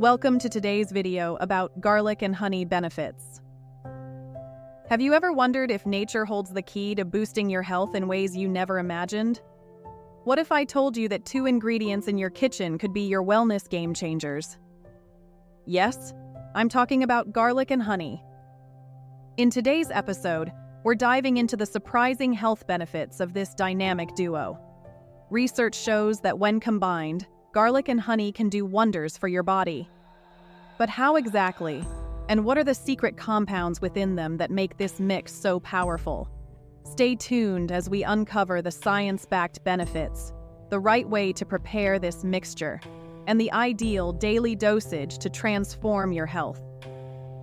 Welcome to today's video about garlic and honey benefits. Have you ever wondered if nature holds the key to boosting your health in ways you never imagined? What if I told you that 2 ingredients in your kitchen could be your wellness game changers? Yes, I'm talking about garlic and honey. In today's episode, we're diving into the surprising health benefits of this dynamic duo. Research shows that when combined, garlic and honey can do wonders for your body. But how exactly? And what are the secret compounds within them that make this mix so powerful? Stay tuned as we uncover the science-backed benefits, the right way to prepare this mixture, and the ideal daily dosage to transform your health.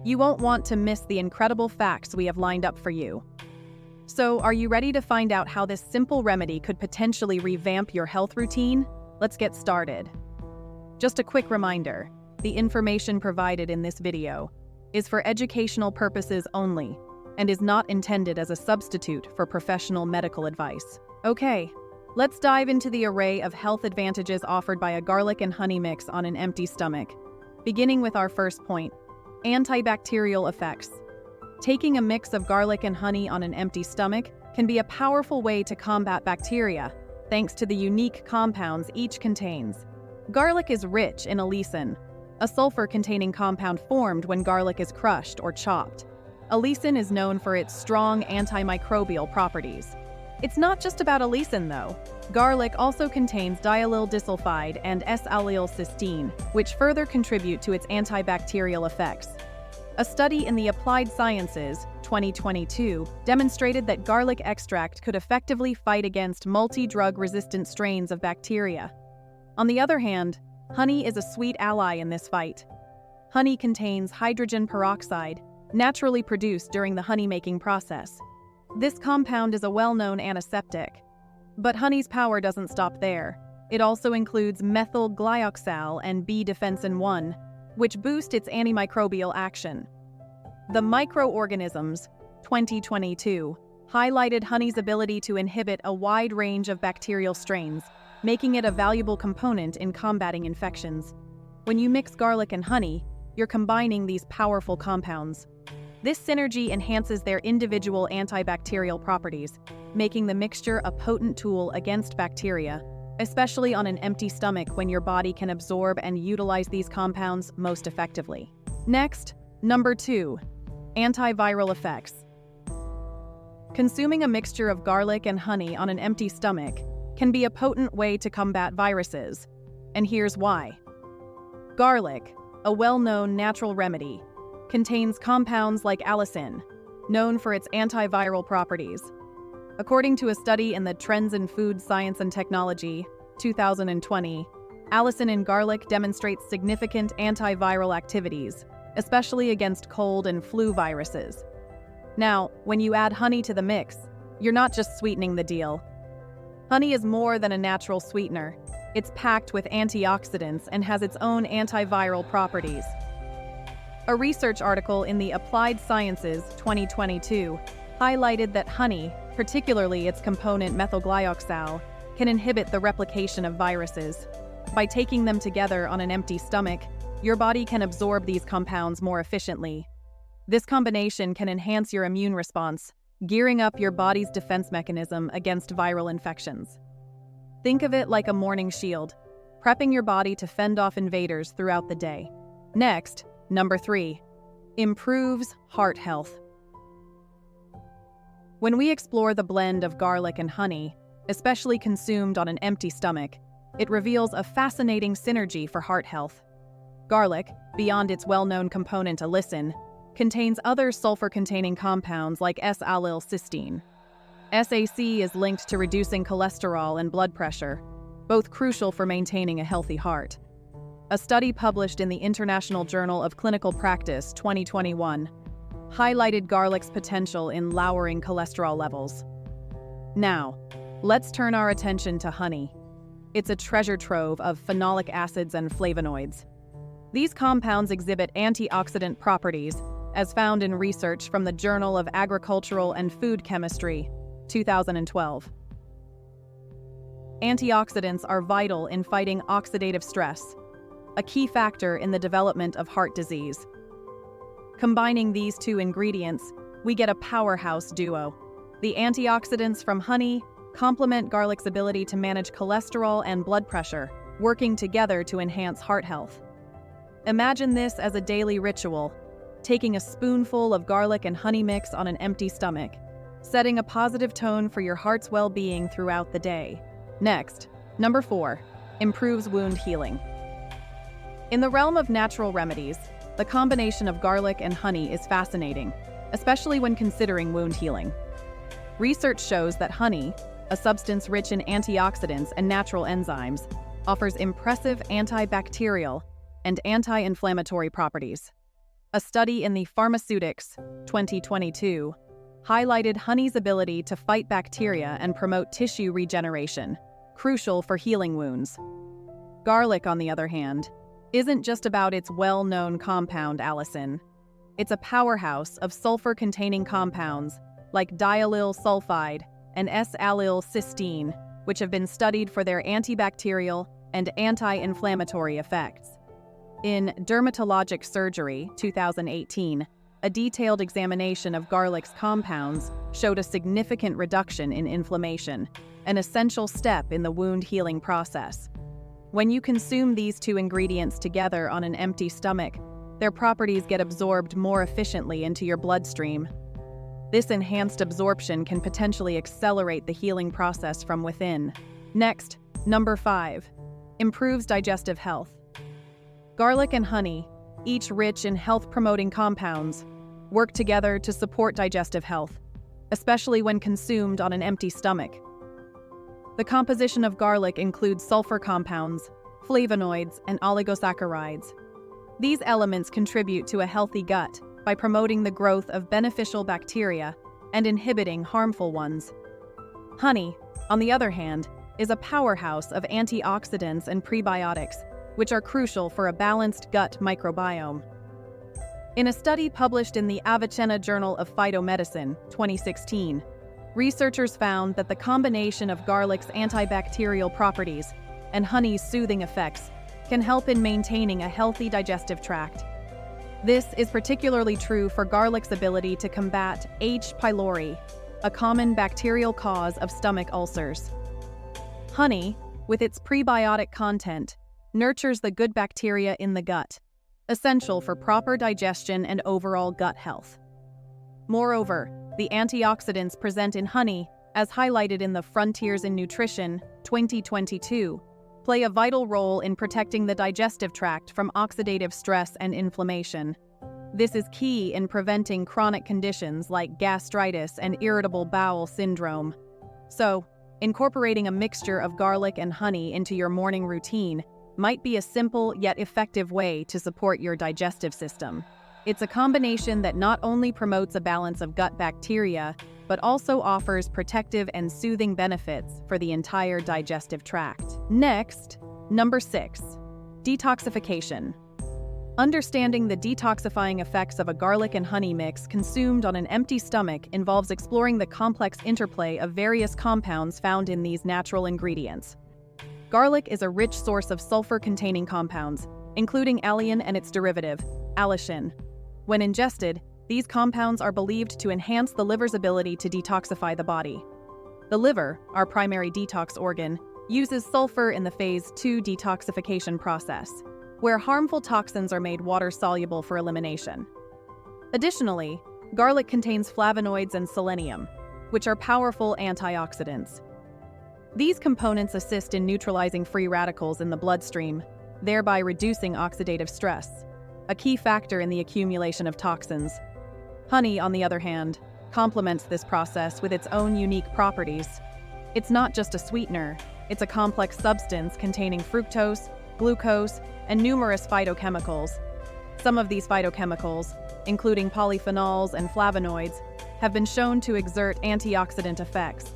You won't want to miss the incredible facts we have lined up for you. So, are you ready to find out how this simple remedy could potentially revamp your health routine? Let's get started. Just a quick reminder, the information provided in this video is for educational purposes only and is not intended as a substitute for professional medical advice. Okay, let's dive into the array of health advantages offered by a garlic and honey mix on an empty stomach. Beginning with our first point, antibacterial effects. Taking a mix of garlic and honey on an empty stomach can be a powerful way to combat bacteria, thanks to the unique compounds each contains. Garlic is rich in allicin, a sulfur-containing compound formed when garlic is crushed or chopped. Allicin is known for its strong antimicrobial properties. It's not just about allicin, though. Garlic also contains diallyl disulfide and S-allylcysteine, which further contribute to its antibacterial effects. A study in the Applied Sciences, 2022, demonstrated that garlic extract could effectively fight against multi-drug-resistant strains of bacteria. On the other hand, honey is a sweet ally in this fight. Honey contains hydrogen peroxide, naturally produced during the honey-making process. This compound is a well-known antiseptic. But honey's power doesn't stop there. It also includes methyl glyoxal and B-defensin 1, which boost its antimicrobial action. The Microorganisms, 2022, highlighted honey's ability to inhibit a wide range of bacterial strains, making it a valuable component in combating infections. When you mix garlic and honey, you're combining these powerful compounds. This synergy enhances their individual antibacterial properties, making the mixture a potent tool against bacteria, especially on an empty stomach when your body can absorb and utilize these compounds most effectively. Next, number 2, antiviral effects. Consuming a mixture of garlic and honey on an empty stomach can be a potent way to combat viruses, and here's why. Garlic, a well-known natural remedy, contains compounds like allicin, known for its antiviral properties. According to a study in the Trends in Food Science and Technology, 2020, allicin in garlic demonstrates significant antiviral activities, especially against cold and flu viruses. Now, when you add honey to the mix, you're not just sweetening the deal. Honey is more than a natural sweetener. It's packed with antioxidants and has its own antiviral properties. A research article in the Applied Sciences, 2022, highlighted that honey, particularly its component methylglyoxal, can inhibit the replication of viruses. By taking them together on an empty stomach, your body can absorb these compounds more efficiently. This combination can enhance your immune response, gearing up your body's defense mechanism against viral infections. Think of it like a morning shield, prepping your body to fend off invaders throughout the day. Next, number 3, improves heart health. When we explore the blend of garlic and honey, especially consumed on an empty stomach, it reveals a fascinating synergy for heart health. Garlic, beyond its well-known component allicin, contains other sulfur-containing compounds like S-allylcysteine. SAC is linked to reducing cholesterol and blood pressure, both crucial for maintaining a healthy heart. A study published in the International Journal of Clinical Practice, 2021, highlighted garlic's potential in lowering cholesterol levels. Now, let's turn our attention to honey. It's a treasure trove of phenolic acids and flavonoids. These compounds exhibit antioxidant properties, as found in research from the Journal of Agricultural and Food Chemistry, 2012. Antioxidants are vital in fighting oxidative stress, a key factor in the development of heart disease. Combining these two ingredients, we get a powerhouse duo. The antioxidants from honey complement garlic's ability to manage cholesterol and blood pressure, working together to enhance heart health. Imagine this as a daily ritual, taking a spoonful of garlic and honey mix on an empty stomach, setting a positive tone for your heart's well-being throughout the day. Next, number 4, improves wound healing. In the realm of natural remedies, the combination of garlic and honey is fascinating, especially when considering wound healing. Research shows that honey, a substance rich in antioxidants and natural enzymes, offers impressive antibacterial and anti-inflammatory properties. A study in the Pharmaceutics 2022 highlighted honey's ability to fight bacteria and promote tissue regeneration, crucial for healing wounds. Garlic, on the other hand, isn't just about its well-known compound allicin. It's a powerhouse of sulfur-containing compounds like diallyl sulfide and S-allyl cysteine, which have been studied for their antibacterial and anti-inflammatory effects. In Dermatologic Surgery 2018, a detailed examination of garlic's compounds showed a significant reduction in inflammation, an essential step in the wound healing process. When you consume these two ingredients together on an empty stomach, their properties get absorbed more efficiently into your bloodstream. This enhanced absorption can potentially accelerate the healing process from within. Next, number 5, improves digestive health. Garlic and honey, each rich in health-promoting compounds, work together to support digestive health, especially when consumed on an empty stomach. The composition of garlic includes sulfur compounds, flavonoids, and oligosaccharides. These elements contribute to a healthy gut by promoting the growth of beneficial bacteria and inhibiting harmful ones. Honey, on the other hand, is a powerhouse of antioxidants and prebiotics, which are crucial for a balanced gut microbiome. In a study published in the Avicenna Journal of Phytomedicine, 2016, researchers found that the combination of garlic's antibacterial properties and honey's soothing effects can help in maintaining a healthy digestive tract. This is particularly true for garlic's ability to combat H. pylori, a common bacterial cause of stomach ulcers. Honey, with its prebiotic content, nurtures the good bacteria in the gut, essential for proper digestion and overall gut health. Moreover, the antioxidants present in honey, as highlighted in the Frontiers in Nutrition 2022, play a vital role in protecting the digestive tract from oxidative stress and inflammation. This is key in preventing chronic conditions like gastritis and irritable bowel syndrome. So, incorporating a mixture of garlic and honey into your morning routine might be a simple yet effective way to support your digestive system. It's a combination that not only promotes a balance of gut bacteria, but also offers protective and soothing benefits for the entire digestive tract. Next, number 6, detoxification. Understanding the detoxifying effects of a garlic and honey mix consumed on an empty stomach involves exploring the complex interplay of various compounds found in these natural ingredients. Garlic is a rich source of sulfur-containing compounds, including alliin and its derivative, allicin. When ingested, these compounds are believed to enhance the liver's ability to detoxify the body. The liver, our primary detox organ, uses sulfur in the phase 2 detoxification process, where harmful toxins are made water-soluble for elimination. Additionally, garlic contains flavonoids and selenium, which are powerful antioxidants. These components assist in neutralizing free radicals in the bloodstream, thereby reducing oxidative stress, a key factor in the accumulation of toxins. Honey, on the other hand, complements this process with its own unique properties. It's not just a sweetener, it's a complex substance containing fructose, glucose, and numerous phytochemicals. Some of these phytochemicals, including polyphenols and flavonoids, have been shown to exert antioxidant effects.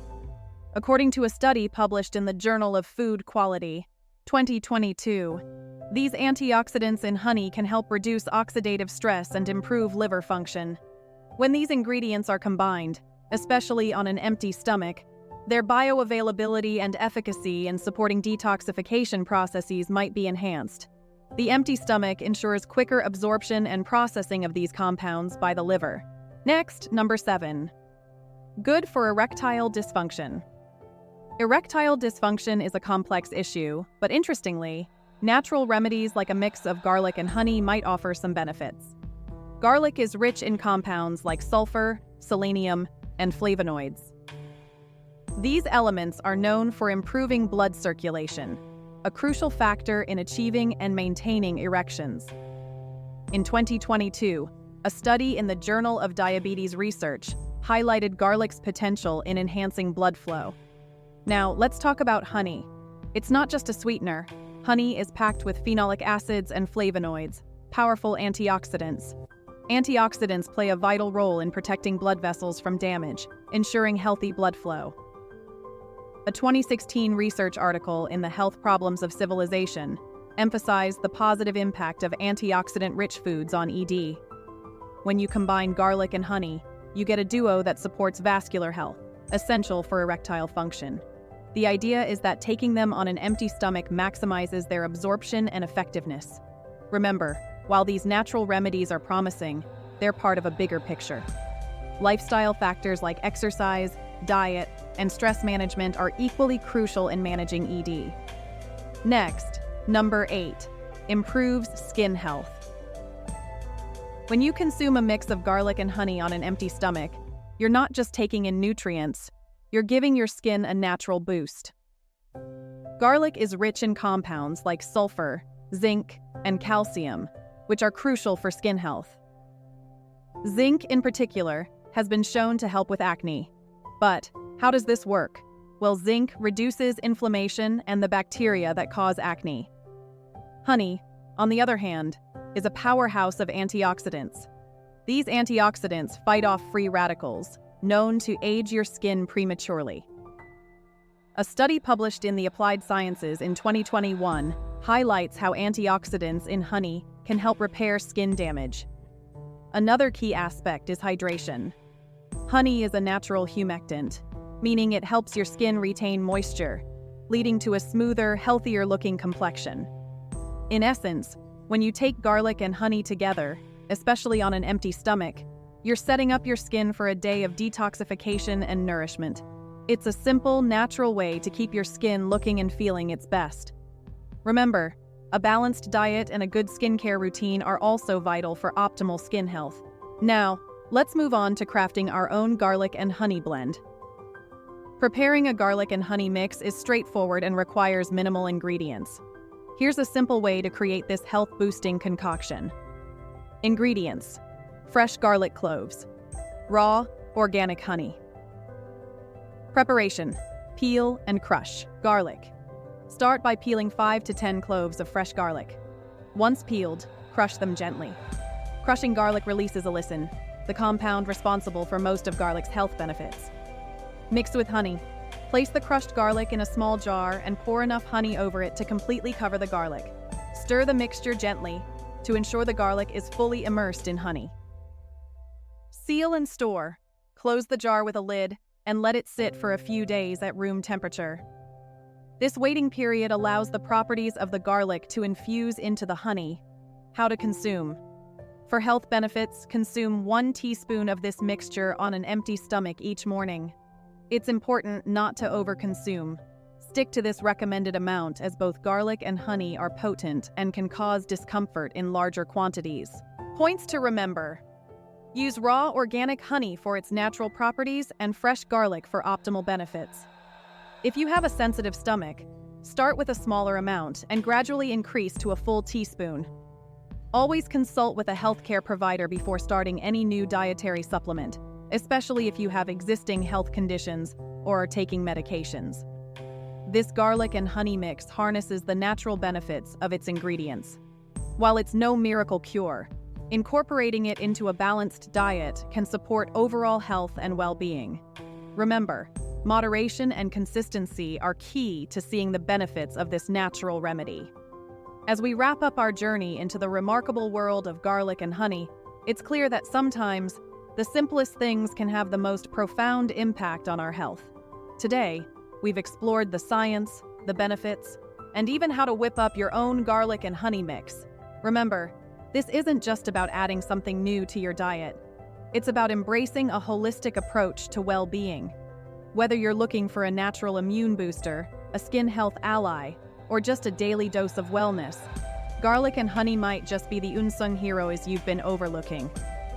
According to a study published in the Journal of Food Quality, 2022, these antioxidants in honey can help reduce oxidative stress and improve liver function. When these ingredients are combined, especially on an empty stomach, their bioavailability and efficacy in supporting detoxification processes might be enhanced. The empty stomach ensures quicker absorption and processing of these compounds by the liver. Next, number 7. Good for erectile dysfunction. Erectile dysfunction is a complex issue, but interestingly, natural remedies like a mix of garlic and honey might offer some benefits. Garlic is rich in compounds like sulfur, selenium, and flavonoids. These elements are known for improving blood circulation, a crucial factor in achieving and maintaining erections. In 2022, a study in the Journal of Diabetes Research highlighted garlic's potential in enhancing blood flow. Now, let's talk about honey. It's not just a sweetener. Honey is packed with phenolic acids and flavonoids, powerful antioxidants. Antioxidants play a vital role in protecting blood vessels from damage, ensuring healthy blood flow. A 2016 research article in the Health Problems of Civilization emphasized the positive impact of antioxidant-rich foods on ED. When you combine garlic and honey, you get a duo that supports vascular health, essential for erectile function. The idea is that taking them on an empty stomach maximizes their absorption and effectiveness. Remember, while these natural remedies are promising, they're part of a bigger picture. Lifestyle factors like exercise, diet, and stress management are equally crucial in managing ED. Next, number 8, improves skin health. When you consume a mix of garlic and honey on an empty stomach, you're not just taking in nutrients, you're giving your skin a natural boost. Garlic is rich in compounds like sulfur, zinc, and calcium, which are crucial for skin health. Zinc, in particular, has been shown to help with acne. But how does this work? Well, zinc reduces inflammation and the bacteria that cause acne. Honey, on the other hand, is a powerhouse of antioxidants. These antioxidants fight off free radicals, known to age your skin prematurely. A study published in the Applied Sciences in 2021 highlights how antioxidants in honey can help repair skin damage. Another key aspect is hydration. Honey is a natural humectant, meaning it helps your skin retain moisture, leading to a smoother, healthier-looking complexion. In essence, when you take garlic and honey together, especially on an empty stomach, you're setting up your skin for a day of detoxification and nourishment. It's a simple, natural way to keep your skin looking and feeling its best. Remember, a balanced diet and a good skincare routine are also vital for optimal skin health. Now, let's move on to crafting our own garlic and honey blend. Preparing a garlic and honey mix is straightforward and requires minimal ingredients. Here's a simple way to create this health-boosting concoction. Ingredients: fresh garlic cloves, raw, organic honey. Preparation: peel and crush garlic. Start by peeling 5 to 10 cloves of fresh garlic. Once peeled, crush them gently. Crushing garlic releases allicin, the compound responsible for most of garlic's health benefits. Mix with honey. Place the crushed garlic in a small jar and pour enough honey over it to completely cover the garlic. Stir the mixture gently to ensure the garlic is fully immersed in honey. Seal and store. Close the jar with a lid and let it sit for a few days at room temperature. This waiting period allows the properties of the garlic to infuse into the honey. How to consume. For health benefits, consume 1 teaspoon of this mixture on an empty stomach each morning. It's important not to overconsume. Stick to this recommended amount as both garlic and honey are potent and can cause discomfort in larger quantities. Points to remember: use raw organic honey for its natural properties and fresh garlic for optimal benefits. If you have a sensitive stomach, start with a smaller amount and gradually increase to a full teaspoon. Always consult with a healthcare provider before starting any new dietary supplement, especially if you have existing health conditions or are taking medications. This garlic and honey mix harnesses the natural benefits of its ingredients. While it's no miracle cure, incorporating it into a balanced diet can support overall health and well-being. Remember, moderation and consistency are key to seeing the benefits of this natural remedy. As we wrap up our journey into the remarkable world of garlic and honey, it's clear that sometimes the simplest things can have the most profound impact on our health. Today, we've explored the science, the benefits, and even how to whip up your own garlic and honey mix. Remember, this isn't just about adding something new to your diet. It's about embracing a holistic approach to well-being. Whether you're looking for a natural immune booster, a skin health ally, or just a daily dose of wellness, garlic and honey might just be the unsung heroes you've been overlooking.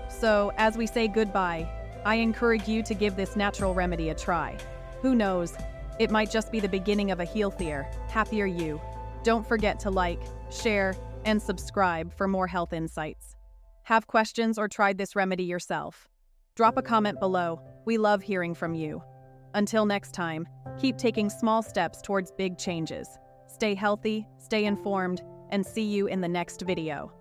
So, as we say goodbye, I encourage you to give this natural remedy a try. Who knows, it might just be the beginning of a healthier, happier you. Don't forget to like, share, and subscribe for more health insights. Have questions or tried this remedy yourself? Drop a comment below. We love hearing from you. Until next time, keep taking small steps towards big changes. Stay healthy, stay informed, and see you in the next video.